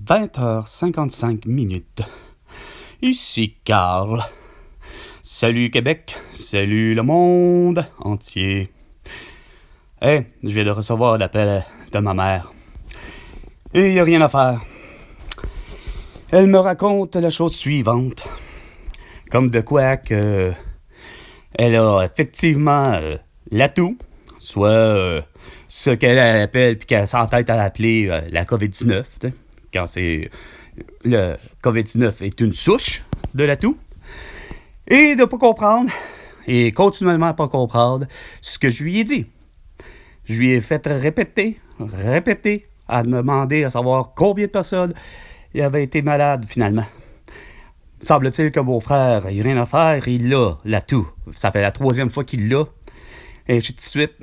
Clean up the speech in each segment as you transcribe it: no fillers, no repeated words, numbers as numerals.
20h55. Ici Carl. Salut Québec, salut le monde entier. Je viens de recevoir l'appel de ma mère. Et il n'y a rien à faire. Elle me raconte la chose suivante. Comme de quoi que elle a effectivement l'atout, soit ce qu'elle appelle, puis qu'elle s'entête à appeler la COVID-19, quand c'est le COVID-19 est une souche de l'atout, et de pas comprendre, et continuellement pas comprendre ce que je lui ai dit. Je lui ai fait répéter, à demander à savoir combien de personnes il avait été malade finalement. Semble-t-il que mon frère, il n'a rien à faire, il l'a, l'atout. Ça fait la 3e fois qu'il l'a. Et ainsi de suite.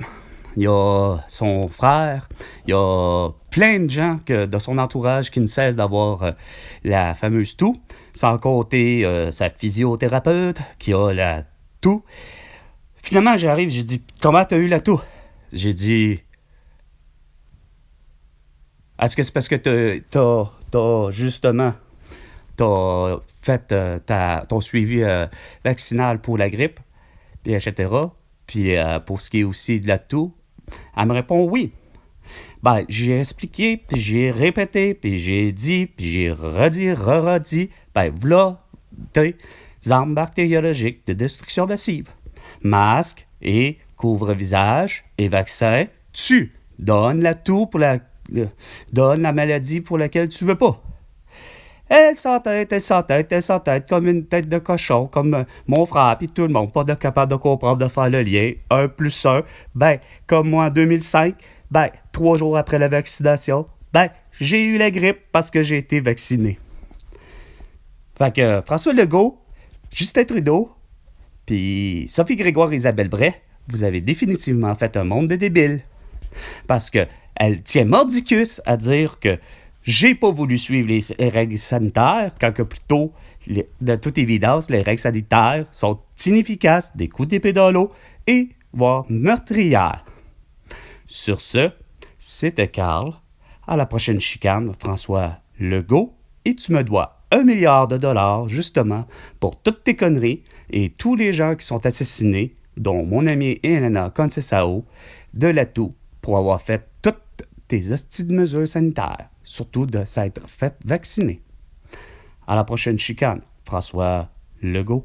Il y a son frère, il y a plein de gens de son entourage qui ne cessent d'avoir la fameuse toux, sans compter sa physiothérapeute qui a la toux. Finalement, j'arrive, j'ai dit « Comment t'as eu la toux? » J'ai dit « Est-ce que c'est parce que t'as justement fait ton suivi vaccinal pour la grippe, puis etc. Puis pour ce qui est aussi de la toux? » Elle me répond « Oui. » J'ai expliqué, puis j'ai répété, puis j'ai dit, puis j'ai redit. Voilà tes armes bactériologiques de destruction massive. Masque et couvre-visage et vaccin, tu donnes la toux donne la maladie pour laquelle tu veux pas. Elle s'entête comme une tête de cochon, comme mon frère puis tout le monde, pas capable de comprendre, de faire le lien. 1 + 1, comme moi en 2005, 3 jours après la vaccination, j'ai eu la grippe parce que j'ai été vacciné. Fait que François Legault, Justin Trudeau, puis Sophie Grégoire et Isabelle Bray, vous avez définitivement fait un monde de débiles. Parce que elle tient mordicus à dire que j'ai pas voulu suivre les règles sanitaires, quand que plutôt, de toute évidence, les règles sanitaires sont inefficaces, des coups d'épée dans l'eau et voire meurtrières. Sur ce, c'était Carl. À la prochaine chicane, François Legault, et tu me dois $1 milliard, justement, pour toutes tes conneries et tous les gens qui sont assassinés, dont mon ami Elena Conceição, de l'atout, pour avoir fait toutes tes hosties de mesures sanitaires, surtout de s'être fait vacciner. À la prochaine chicane, François Legault.